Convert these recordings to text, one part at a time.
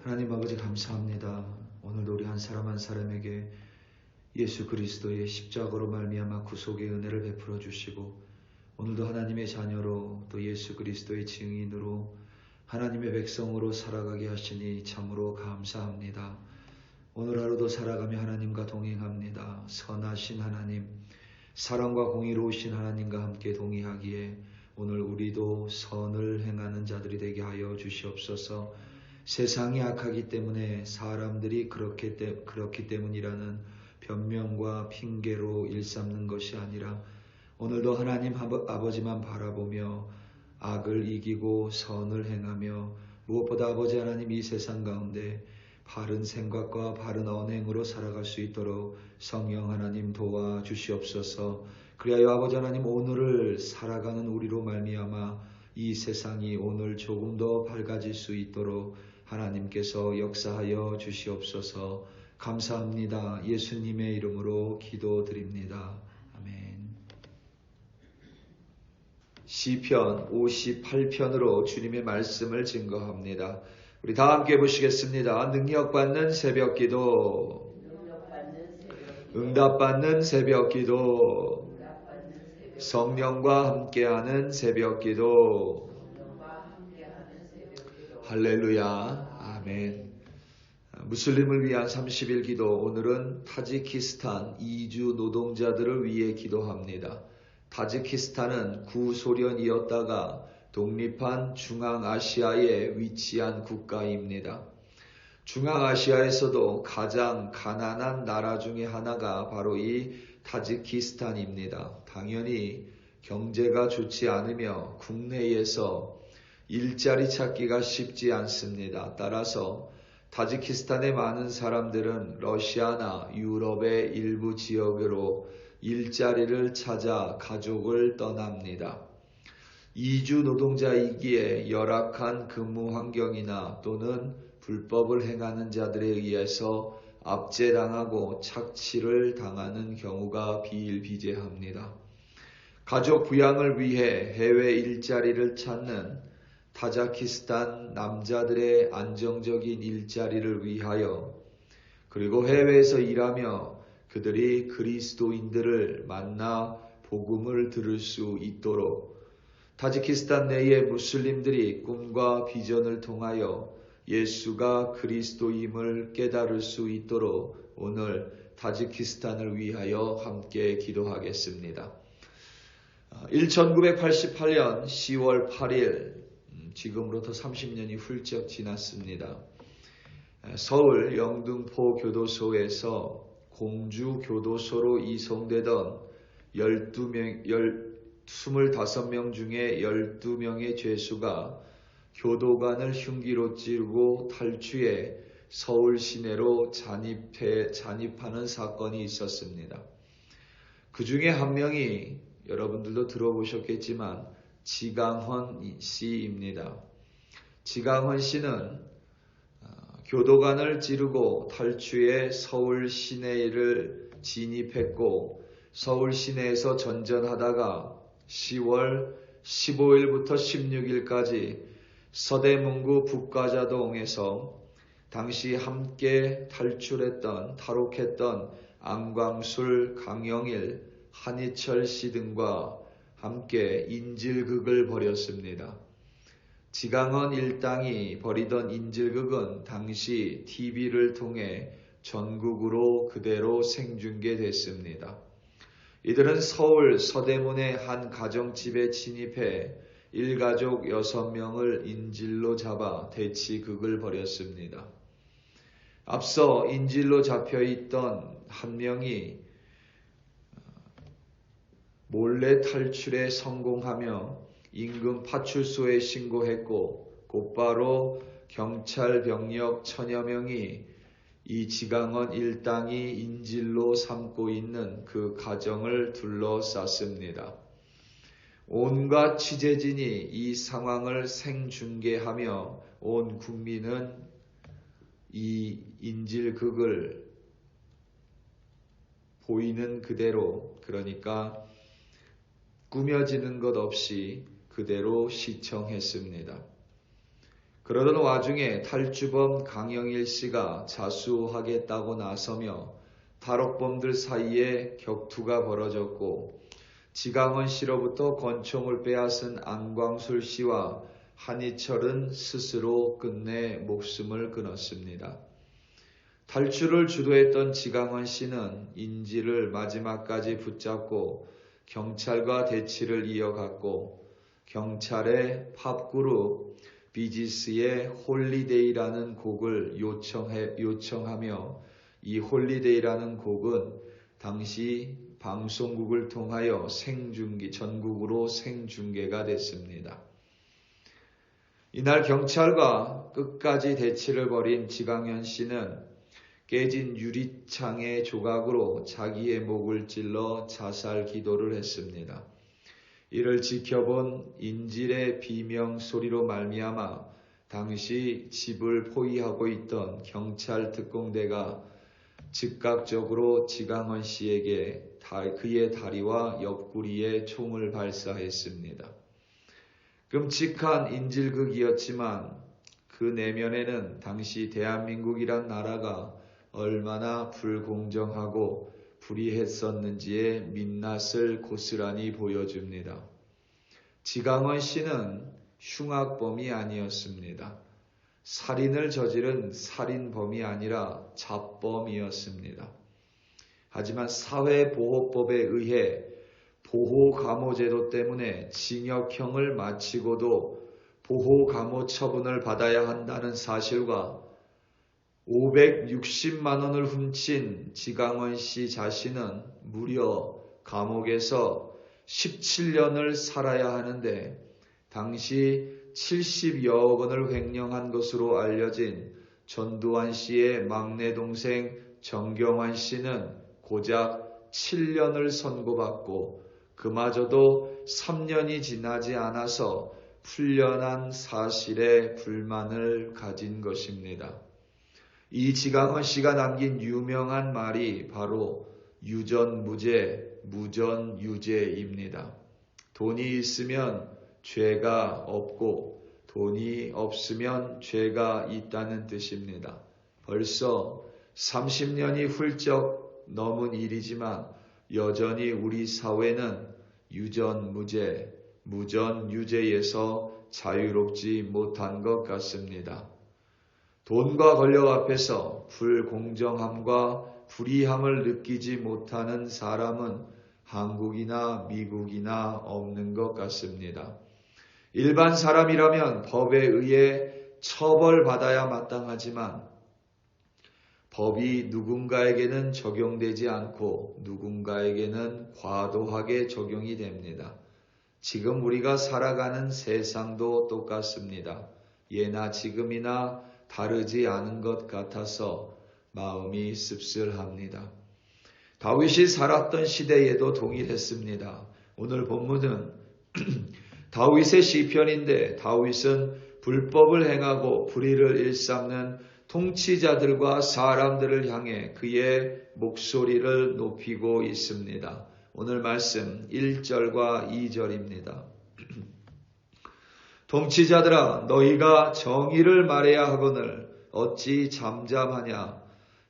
하나님 아버지 감사합니다. 오늘도 우리 한 사람 한 사람에게 예수 그리스도의 십자가로 말미암아 구속의 은혜를 베풀어 주시고 오늘도 하나님의 자녀로 또 예수 그리스도의 증인으로 하나님의 백성으로 살아가게 하시니 참으로 감사합니다. 오늘 하루도 살아가며 하나님과 동행합니다. 선하신 하나님, 사랑과 공의로우신 하나님과 함께 동의하기에 오늘 우리도 선을 행하는 자들이 되게 하여 주시옵소서. 세상이 악하기 때문에 사람들이 그렇기 때문이라는 변명과 핑계로 일삼는 것이 아니라 오늘도 하나님 아버지만 바라보며 악을 이기고 선을 행하며 무엇보다 아버지 하나님 이 세상 가운데 바른 생각과 바른 언행으로 살아갈 수 있도록 성령 하나님 도와주시옵소서. 그리하여 아버지 하나님 오늘을 살아가는 우리로 말미암아 이 세상이 오늘 조금 더 밝아질 수 있도록 하나님께서 역사하여 주시옵소서. 감사합니다. 예수님의 이름으로 기도드립니다. 아멘. 시편 58편으로 주님의 말씀을 증거합니다. 우리 다 함께 보시겠습니다. 능력받는 새벽기도, 응답받는 새벽기도, 성령과 함께하는 새벽기도. 할렐루야. 아멘. 무슬림을 위한 30일 기도. 오늘은 타지키스탄 이주 노동자들을 위해 기도합니다. 타지키스탄은 구소련이었다가 독립한 중앙아시아에 위치한 국가입니다. 중앙아시아에서도 가장 가난한 나라 중에 하나가 바로 이 타지키스탄입니다. 당연히 경제가 좋지 않으며 국내에서 일자리 찾기가 쉽지 않습니다. 따라서 타지키스탄의 많은 사람들은 러시아나 유럽의 일부 지역으로 일자리를 찾아 가족을 떠납니다. 이주 노동자이기에 열악한 근무 환경이나 또는 불법을 행하는 자들에 의해서 압제당하고 착취를 당하는 경우가 비일비재합니다. 가족 부양을 위해 해외 일자리를 찾는 타지키스탄 남자들의 안정적인 일자리를 위하여 그리고 해외에서 일하며 그들이 그리스도인들을 만나 복음을 들을 수 있도록 타지키스탄 내의 무슬림들이 꿈과 비전을 통하여 예수가 그리스도임을 깨달을 수 있도록 오늘 타지키스탄을 위하여 함께 기도하겠습니다. 1988년 10월 8일 지금으로부터 30년이 훌쩍 지났습니다. 서울 영등포 교도소에서 공주 교도소로 이송되던 25명 중에 12명의 죄수가 교도관을 흉기로 찌르고 탈취해 서울 시내로 잔입하는 사건이 있었습니다. 그 중에 한 명이 여러분들도 들어보셨겠지만 지강헌 씨입니다. 지강헌 씨는 교도관을 찌르고 탈취해 서울 시내를 진입했고 서울 시내에서 전전하다가 10월 15일부터 16일까지 서대문구 북가자동에서 당시 함께 탈옥했던 안광술, 강영일, 한희철 씨 등과 함께 인질극을 벌였습니다. 지강헌 일당이 벌이던 인질극은 당시 TV를 통해 전국으로 그대로 생중계됐습니다. 이들은 서울 서대문의 한 가정집에 침입해 일가족 6명을 인질로 잡아 대치극을 벌였습니다. 앞서 인질로 잡혀있던 한 명이 몰래 탈출에 성공하며 인근 파출소에 신고했고 곧바로 경찰 병력 1000여 명이 이 지강헌 일당이 인질로 삼고 있는 그 가정을 둘러쌌습니다. 온갖 취재진이 이 상황을 생중계하며 온 국민은 이 인질극을 보이는 그대로, 그러니까 꾸며지는 것 없이 그대로 시청했습니다. 그러던 와중에 탈주범 강영일 씨가 자수하겠다고 나서며 탈옥범들 사이에 격투가 벌어졌고 지강원 씨로부터 권총을 빼앗은 안광술 씨와 한희철은 스스로 끝내 목숨을 끊었습니다. 탈출을 주도했던 지강원 씨는 인지를 마지막까지 붙잡고 경찰과 대치를 이어갔고 경찰의 팝그룹 비지스의 홀리데이라는 곡을 요청하며 이 홀리데이라는 곡은 당시 방송국을 통하여 전국으로 생중계가 됐습니다. 이날 경찰과 끝까지 대치를 벌인 지강현 씨는 깨진 유리창의 조각으로 자기의 목을 찔러 자살 기도를 했습니다. 이를 지켜본 인질의 비명 소리로 말미암아 당시 집을 포위하고 있던 경찰 특공대가 즉각적으로 지강원 씨에게 그의 다리와 옆구리에 총을 발사했습니다. 끔찍한 인질극이었지만 그 내면에는 당시 대한민국이란 나라가 얼마나 불공정하고 불의했었는지의 민낯을 고스란히 보여줍니다. 지강원 씨는 흉악범이 아니었습니다. 살인을 저지른 살인범이 아니라 잡범이었습니다. 하지만 사회보호법에 의해 보호감호제도 때문에 징역형을 마치고도 보호감호 처분을 받아야 한다는 사실과 560만 원을 훔친 지강원 씨 자신은 무려 감옥에서 17년을 살아야 하는데 당시 70여억 원을 횡령한 것으로 알려진 전두환 씨의 막내 동생 정경환 씨는 고작 7년을 선고받고 그마저도 3년이 지나지 않아서 풀려난 사실에 불만을 가진 것입니다. 이 지강원 씨가 남긴 유명한 말이 바로 유전무죄, 무전유죄입니다. 돈이 있으면 죄가 없고 돈이 없으면 죄가 있다는 뜻입니다. 벌써 30년이 훌쩍 넘은 일이지만 여전히 우리 사회는 유전무죄, 무전유죄에서 자유롭지 못한 것 같습니다. 돈과 권력 앞에서 불공정함과 불의함을 느끼지 못하는 사람은 한국이나 미국이나 없는 것 같습니다. 일반 사람이라면 법에 의해 처벌받아야 마땅하지만 법이 누군가에게는 적용되지 않고 누군가에게는 과도하게 적용이 됩니다. 지금 우리가 살아가는 세상도 똑같습니다. 예나 지금이나 다르지 않은 것 같아서 마음이 씁쓸합니다. 다윗이 살았던 시대에도 동일했습니다. 오늘 본문은 다윗의 시편인데 다윗은 불법을 행하고 불의를 일삼는 통치자들과 사람들을 향해 그의 목소리를 높이고 있습니다. 오늘 말씀 1절과 2절입니다. 통치자들아 너희가 정의를 말해야 하거늘 어찌 잠잠하냐.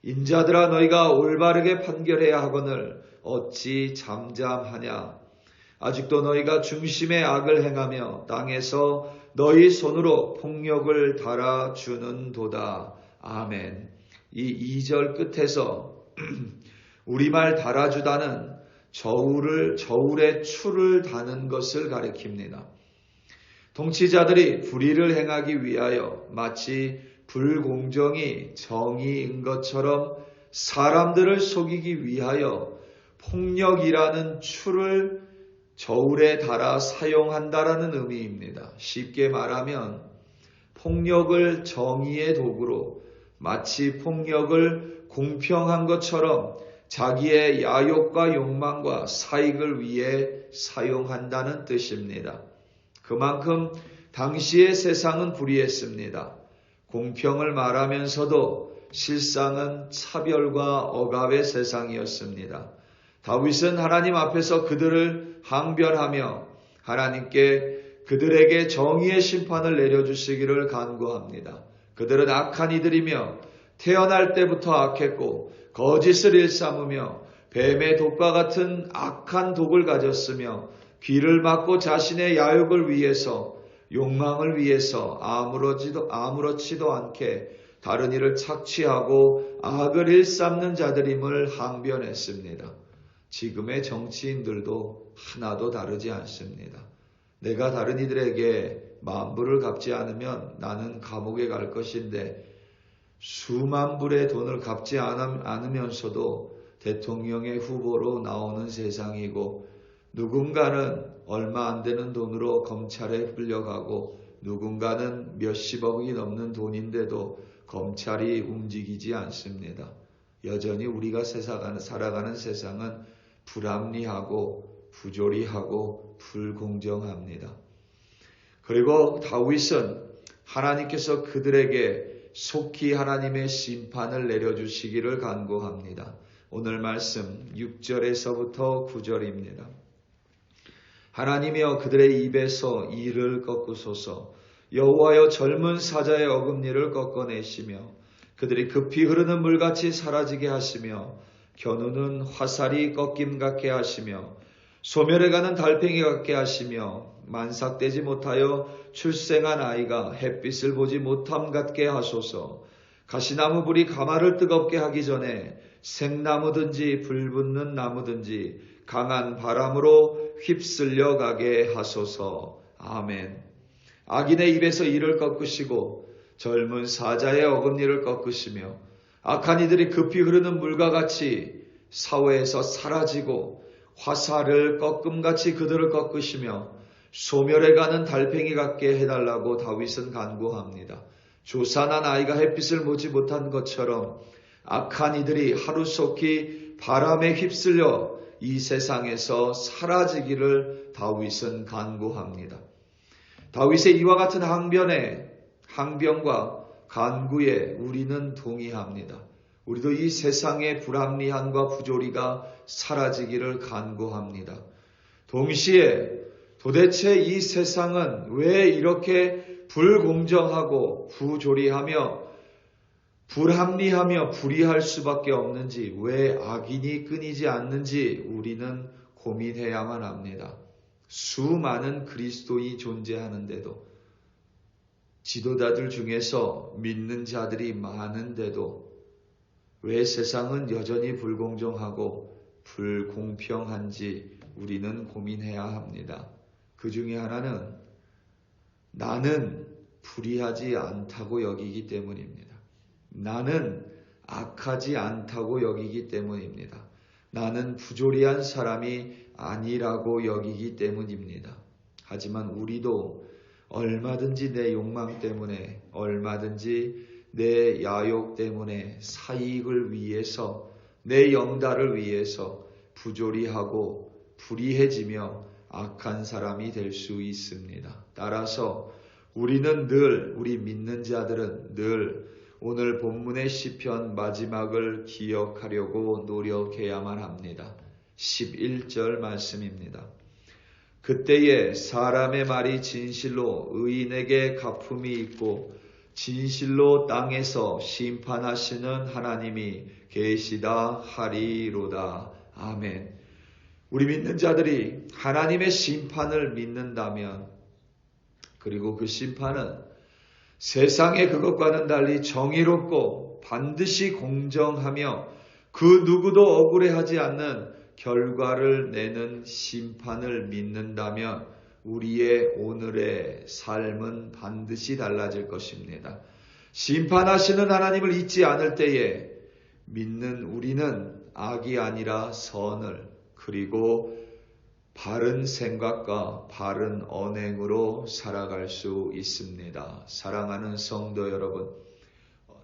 인자들아 너희가 올바르게 판결해야 하거늘 어찌 잠잠하냐. 아직도 너희가 중심의 악을 행하며 땅에서 너희 손으로 폭력을 달아주는도다. 아멘. 이 2절 끝에서 우리말 달아주다는 저울에 추를 다는 것을 가리킵니다. 통치자들이 불의를 행하기 위하여 마치 불공정이 정의인 것처럼 사람들을 속이기 위하여 폭력이라는 추를 저울에 달아 사용한다라는 의미입니다. 쉽게 말하면 폭력을 정의의 도구로 마치 폭력을 공평한 것처럼 자기의 야욕과 욕망과 사익을 위해 사용한다는 뜻입니다. 그만큼 당시의 세상은 불의했습니다. 공평을 말하면서도 실상은 차별과 억압의 세상이었습니다. 다윗은 하나님 앞에서 그들을 항변하며 하나님께 그들에게 정의의 심판을 내려주시기를 간구합니다. 그들은 악한 이들이며 태어날 때부터 악했고 거짓을 일삼으며 뱀의 독과 같은 악한 독을 가졌으며 귀를 막고 자신의 야욕을 위해서 욕망을 위해서 아무렇지도 않게 다른 이를 착취하고 악을 일삼는 자들임을 항변했습니다. 지금의 정치인들도 하나도 다르지 않습니다. 내가 다른 이들에게 만불을 갚지 않으면 나는 감옥에 갈 것인데 수만 불의 돈을 갚지 않으면서도 대통령의 후보로 나오는 세상이고 누군가는 얼마 안 되는 돈으로 검찰에 끌려가고 누군가는 몇십억이 넘는 돈인데도 검찰이 움직이지 않습니다. 여전히 우리가 살아가는 세상은 불합리하고 부조리하고 불공정합니다. 그리고 다윗은 하나님께서 그들에게 속히 하나님의 심판을 내려주시기를 간구합니다. 오늘 말씀 6절에서부터 9절입니다. 하나님이여 그들의 입에서 이를 꺾으소서. 여호와여 젊은 사자의 어금니를 꺾어내시며 그들이 급히 흐르는 물같이 사라지게 하시며 겨누는 화살이 꺾임 같게 하시며 소멸해 가는 달팽이 같게 하시며 만삭되지 못하여 출생한 아이가 햇빛을 보지 못함 같게 하소서. 가시나무 불이 가마를 뜨겁게 하기 전에 생나무든지 불붙는 나무든지 강한 바람으로 휩쓸려 가게 하소서. 아멘. 악인의 입에서 이를 꺾으시고 젊은 사자의 어금니를 꺾으시며 악한 이들이 급히 흐르는 물과 같이 사회에서 사라지고 화살을 꺾음같이 그들을 꺾으시며 소멸해가는 달팽이 같게 해달라고 다윗은 간구합니다. 조산한 아이가 햇빛을 보지 못한 것처럼 악한 이들이 하루속히 바람에 휩쓸려 이 세상에서 사라지기를 다윗은 간구합니다. 다윗의 이와 같은 항변과 간구에 우리는 동의합니다. 우리도 이 세상의 불합리함과 부조리가 사라지기를 간구합니다. 동시에 도대체 이 세상은 왜 이렇게 불공정하고 부조리하며 불합리하며 불의할 수밖에 없는지, 왜 악인이 끊이지 않는지 우리는 고민해야만 합니다. 수많은 그리스도인이 존재하는데도, 지도자들 중에서 믿는 자들이 많은데도 왜 세상은 여전히 불공정하고 불공평한지 우리는 고민해야 합니다. 그 중에 하나는 나는 불의하지 않다고 여기기 때문입니다. 나는 악하지 않다고 여기기 때문입니다. 나는 부조리한 사람이 아니라고 여기기 때문입니다. 하지만 우리도 얼마든지 내 욕망 때문에, 얼마든지 내 야욕 때문에, 사익을 위해서, 내 영달을 위해서 부조리하고 불의해지며 악한 사람이 될 수 있습니다. 따라서 우리는 늘, 우리 믿는 자들은 늘 오늘 본문의 시편 마지막을 기억하려고 노력해야만 합니다. 11절 말씀입니다. 그때에 사람의 말이 진실로 의인에게 갚음이 있고 진실로 땅에서 심판하시는 하나님이 계시다 하리로다. 아멘. 우리 믿는 자들이 하나님의 심판을 믿는다면, 그리고 그 심판은 세상의 그것과는 달리 정의롭고 반드시 공정하며 그 누구도 억울해하지 않는 결과를 내는 심판을 믿는다면 우리의 오늘의 삶은 반드시 달라질 것입니다. 심판하시는 하나님을 잊지 않을 때에 믿는 우리는 악이 아니라 선을, 그리고 바른 생각과 바른 언행으로 살아갈 수 있습니다. 사랑하는 성도 여러분,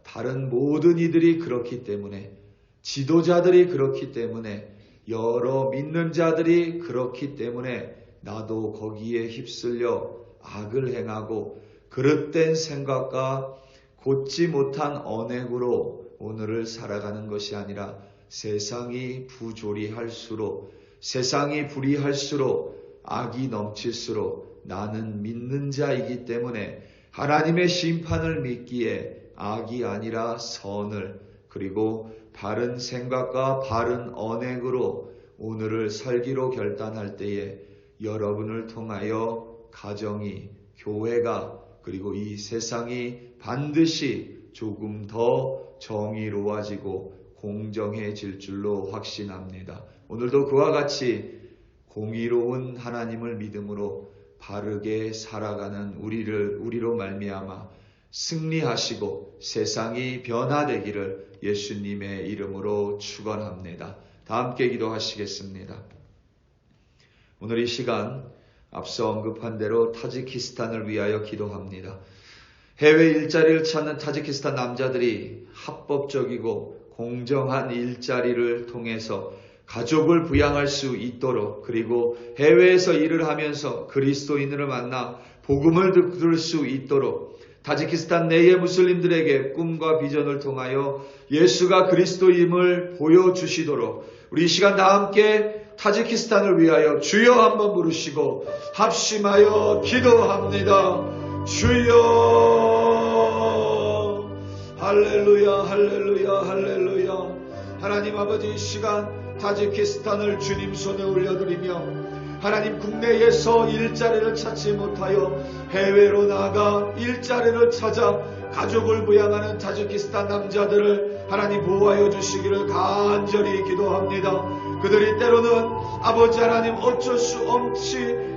다른 모든 이들이 그렇기 때문에, 지도자들이 그렇기 때문에, 여러 믿는 자들이 그렇기 때문에 나도 거기에 휩쓸려 악을 행하고 그릇된 생각과 곧지 못한 언행으로 오늘을 살아가는 것이 아니라, 세상이 부조리할수록, 세상이 불의할수록, 악이 넘칠수록 나는 믿는 자이기 때문에 하나님의 심판을 믿기에 악이 아니라 선을, 그리고 바른 생각과 바른 언행으로 오늘을 살기로 결단할 때에 여러분을 통하여 가정이, 교회가, 그리고 이 세상이 반드시 조금 더 정의로워지고 공정해질 줄로 확신합니다. 오늘도 그와 같이 공의로운 하나님을 믿음으로 바르게 살아가는 우리로 말미암아 승리하시고 세상이 변화되기를 예수님의 이름으로 축원합니다. 다 함께 기도하시겠습니다. 오늘 이 시간 앞서 언급한 대로 타지키스탄을 위하여 기도합니다. 해외 일자리를 찾는 타지키스탄 남자들이 합법적이고 공정한 일자리를 통해서 가족을 부양할 수 있도록, 그리고 해외에서 일을 하면서 그리스도인을 만나 복음을 들을 수 있도록 타지키스탄 내의 무슬림들에게 꿈과 비전을 통하여 예수가 그리스도임을 보여주시도록 우리 이 시간 다 함께 타지키스탄을 위하여 주여 한번 부르시고 합심하여 기도합니다. 주여, 할렐루야, 할렐루야, 할렐루야. 하나님 아버지, 이 시간 타지키스탄을 주님 손에 올려드리며 하나님 국내에서 일자리를 찾지 못하여 해외로 나아가 일자리를 찾아 가족을 부양하는 타지키스탄 남자들을 하나님 보호하여 주시기를 간절히 기도합니다. 그들이 때로는 아버지 하나님 어쩔 수 없이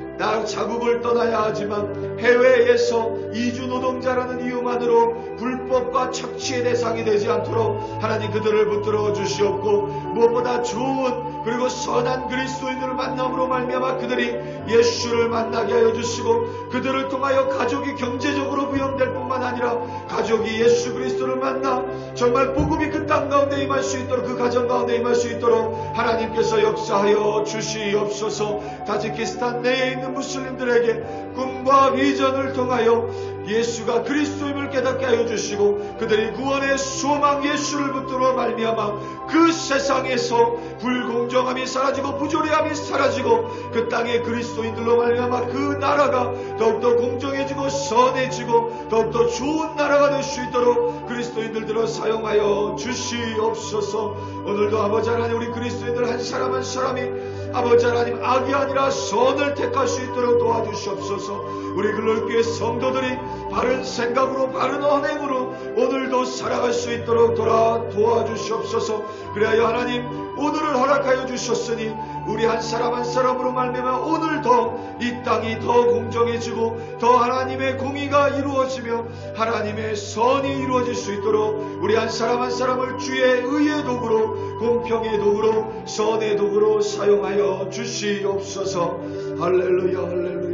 자국을 떠나야 하지만 해외에서 이주노동자라는 이유만으로 불법과 착취의 대상이 되지 않도록 하나님 그들을 붙들어 주시옵고, 무엇보다 좋은 그리고 선한 그리스도인들을 만남으로 말미암아 그들이 예수를 만나게 하여 주시고, 그들을 통하여 가족이 경제적으로 부양될 뿐만 아니라 가족이 예수 그리스도를 만나 정말 복음이 그 땅 가운데 임할 수 있도록, 그 가정 가운데 임할 수 있도록 하나님께서 역사하여 주시옵소서. 타지키스탄 내에 있는 무슬림들에게 꿈과 비전을 통하여 예수가 그리스도임을 깨닫게 하여 주시고, 그들이 구원의 소망 예수를 붙들어 말미암아 그 세상에서 불공정함이 사라지고 부조리함이 사라지고 그 땅의 그리스도인들로 말미암아 그 나라가 더욱더 공정해지고 선해지고 더욱더 좋은 나라가 될 수 있도록 그리스도인들들을 사용하여 주시옵소서. 오늘도 아버지 하나님, 우리 그리스도인들 한 사람 한 사람이 아버지 하나님 악이 아니라 선을 택할 수 있도록 도와주시옵소서. 우리 글로교회 성도들이 바른 생각으로 바른 언행으로 오늘도 살아갈 수 있도록 도와주시옵소서. 그래야 하나님 오늘을 허락하여 주셨으니 우리 한 사람 한 사람으로 말미암아 오늘도 이 땅이 더 공정해지고 더 하나님의 공의가 이루어지며 하나님의 선이 이루어질 수 있도록 우리 한 사람 한 사람을 주의 의의 도구로, 공평의 도구로, 선의 도구로 사용하여 주시옵소서. 할렐루야, 할렐루야.